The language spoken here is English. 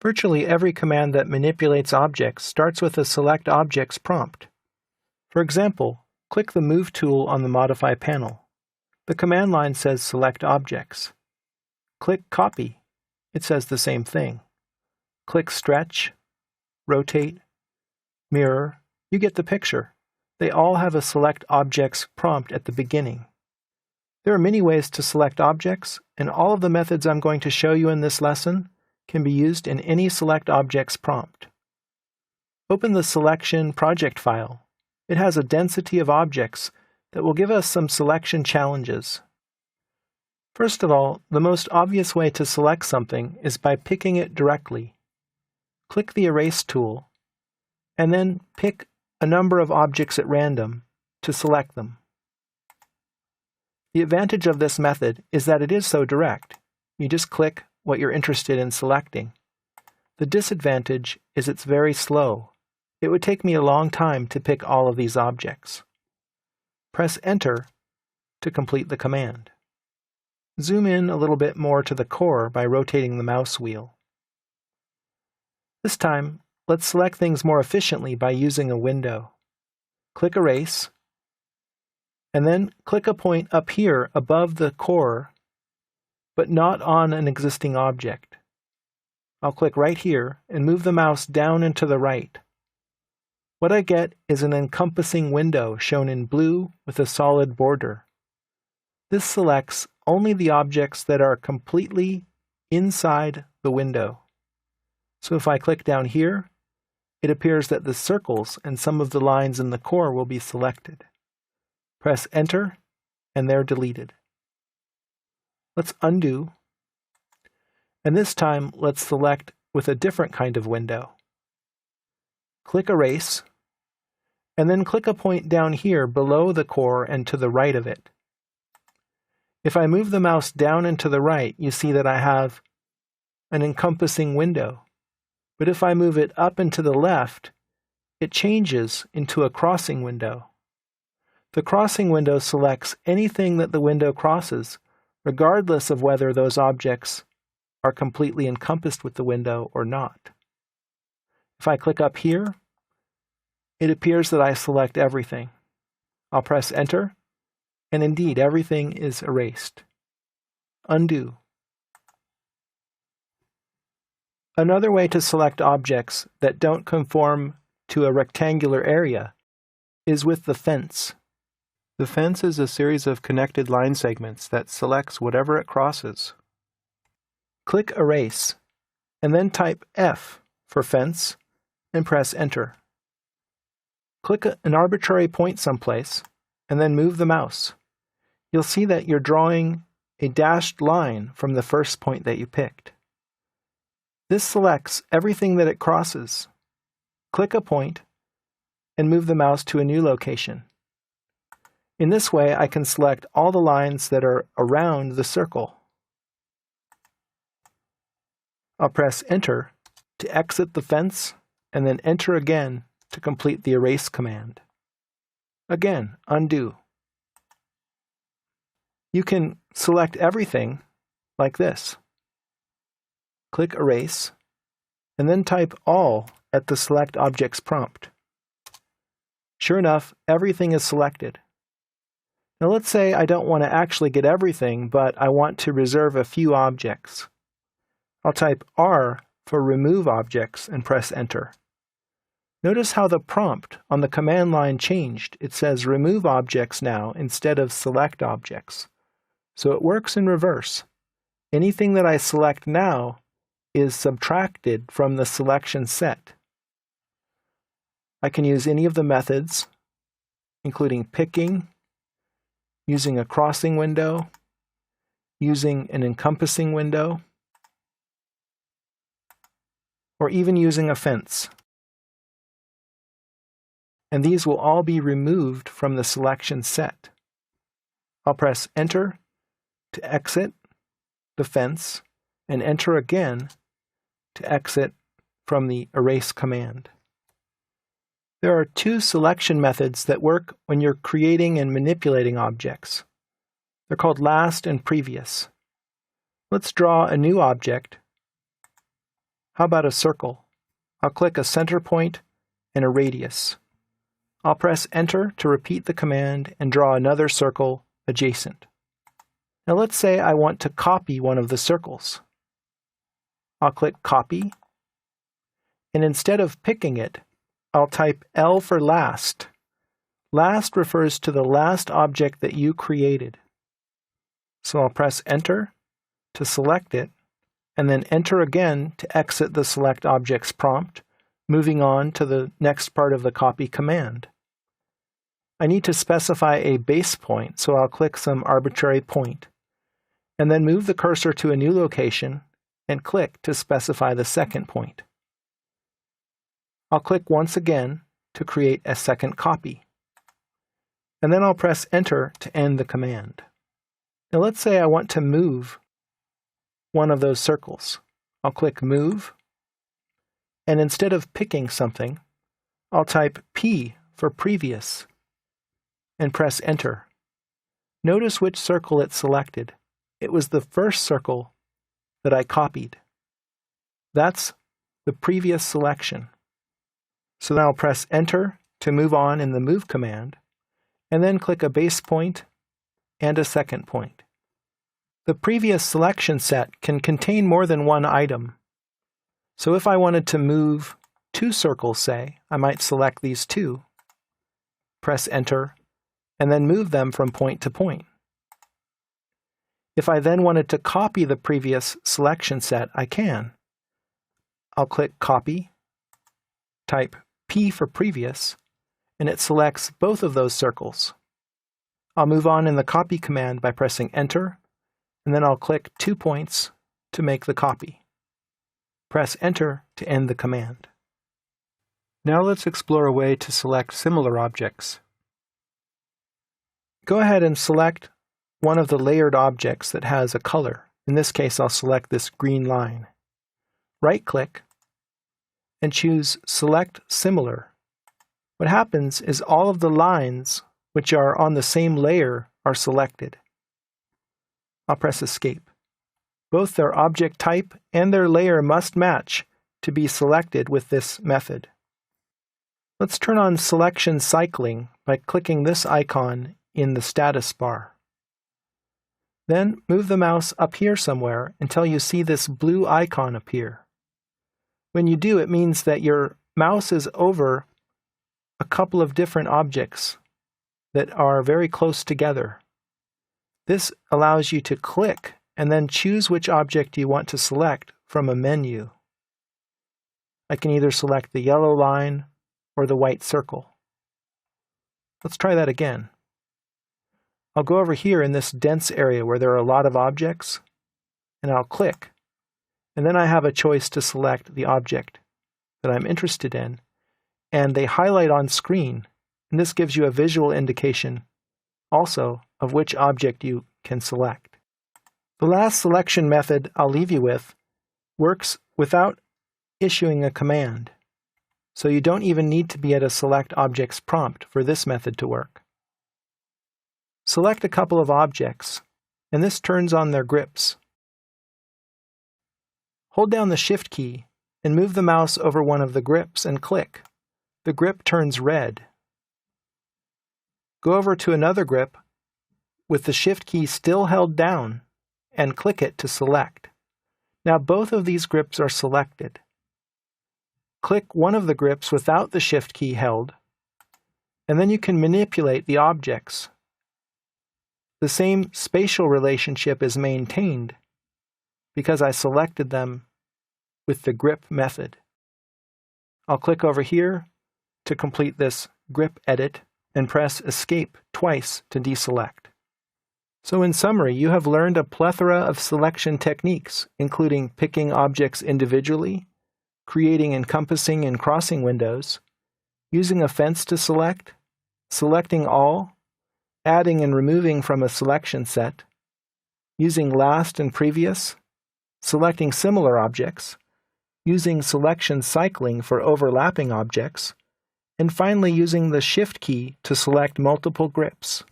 Virtually every command that manipulates objects starts with a Select Objects prompt. For example, click the Move tool on the Modify panel. The command line says Select Objects. Click Copy. It says the same thing. Click Stretch, Rotate, Mirror. You get the picture. They all have a Select Objects prompt at the beginning. There are many ways to select objects, and all of the methods I'm going to show you in this lesson can be used in any Select Objects prompt. Open the Selection project file. It has a density of objects that will give us some selection challenges. First of all, the most obvious way to select something is by picking it directly. Click the Erase tool, and then pick a number of objects at random to select them. The advantage of this method is that it is so direct. You just click what you're interested in selecting. The disadvantage is it's very slow. It would take me a long time to pick all of these objects. Press Enter to complete the command. Zoom in a little bit more to the core by rotating the mouse wheel. This time, let's select things more efficiently by using a window. Click Erase, and then click a point up here above the core, but not on an existing object. I'll click right here and move the mouse down and to the right. What I get is an encompassing window shown in blue with a solid border. This selects only the objects that are completely inside the window. So if I click down here, it appears that the circles and some of the lines in the core will be selected. Press Enter, and they're deleted. Let's undo, and this time let's select with a different kind of window. Click Erase, and then click a point down here below the core and to the right of it. If I move the mouse down and to the right, you see that I have an encompassing window. But if I move it up and to the left, it changes into a crossing window. The crossing window selects anything that the window crosses, regardless of whether those objects are completely encompassed with the window or not. If I click up here, it appears that I select everything. I'll press Enter, and indeed everything is erased. Undo. Another way to select objects that don't conform to a rectangular area is with the fence. The fence is a series of connected line segments that selects whatever it crosses. Click Erase, and then type F for fence, and press Enter. Click an arbitrary point someplace, and then move the mouse. You'll see that you're drawing a dashed line from the first point that you picked. This selects everything that it crosses. Click a point, and move the mouse to a new location. In this way, I can select all the lines that are around the circle. I'll press Enter to exit the fence, and then Enter again to complete the Erase command. Again, undo. You can select everything like this. Click Erase, and then type All at the Select Objects prompt. Sure enough, everything is selected. Now let's say I don't want to actually get everything, but I want to reserve a few objects. I'll type R for Remove Objects and press Enter. Notice how the prompt on the command line changed. It says Remove Objects now instead of Select Objects. So it works in reverse. Anything that I select now is subtracted from the selection set. I can use any of the methods, including picking, using a crossing window, using an encompassing window, or even using a fence. And these will all be removed from the selection set. I'll press Enter to exit the fence, and Enter again to exit from the Erase command. There are two selection methods that work when you're creating and manipulating objects. They're called Last and Previous. Let's draw a new object How about a circle? I'll click a center point and a radius. I'll press Enter to repeat the command and draw another circle adjacent. Now let's say I want to copy one of the circles. I'll click Copy, and instead of picking it, I'll type L for last. Last refers to the last object that you created. So I'll press Enter to select it, and then Enter again to exit the Select Objects prompt, moving on to the next part of the copy command. I need to specify a base point, so I'll click some arbitrary point, and then move the cursor to a new location and click to specify the second point. I'll click once again to create a second copy, and then I'll press Enter to end the command. Now let's say I want to move one of those circles. I'll click Move, and instead of picking something, I'll type P for previous and press Enter. Notice which circle it selected. It was the first circle that I copied. That's the previous selection. So now I'll press Enter to move on in the Move command, and then click a base point and a second point. The previous selection set can contain more than one item. So if I wanted to move 2 circles, say, I might select these 2, press Enter, and then move them from point to point. If I then wanted to copy the previous selection set, I can. I'll click Copy, type P for previous, and it selects both of those circles. I'll move on in the Copy command by pressing Enter, and then I'll click 2 points to make the copy. Press Enter to end the command. Now let's explore a way to select similar objects. Go ahead and select one of the layered objects that has a color. In this case, I'll select this green line. Right-click and choose Select Similar. What happens is all of the lines which are on the same layer are selected. I'll press Escape. Both their object type and their layer must match to be selected with this method. Let's turn on selection cycling by clicking this icon in the status bar. Then move the mouse up here somewhere until you see this blue icon appear. When you do, it means that your mouse is over a couple of different objects that are very close together. This allows you to click and then choose which object you want to select from a menu. I can either select the yellow line or the white circle. Let's try that again. I'll go over here in this dense area where there are a lot of objects, and I'll click. And then I have a choice to select the object that I'm interested in, and they highlight on screen, and this gives you a visual indication also of which object you can select. The last selection method I'll leave you with works without issuing a command, so you don't even need to be at a Select Objects prompt for this method to work. Select a couple of objects, and this turns on their grips. Hold down the Shift key and move the mouse over one of the grips and click. The grip turns red. Go over to another grip with the Shift key still held down and click it to select. Now both of these grips are selected. Click one of the grips without the Shift key held, and then you can manipulate the objects. The same spatial relationship is maintained because I selected them with the grip method. I'll click over here to complete this grip edit and press Escape twice to deselect. So in summary, you have learned a plethora of selection techniques, including picking objects individually, creating encompassing and crossing windows, using a fence to select, selecting all, adding and removing from a selection set, using last and previous, selecting similar objects, using selection cycling for overlapping objects, and finally using the Shift key to select multiple grips.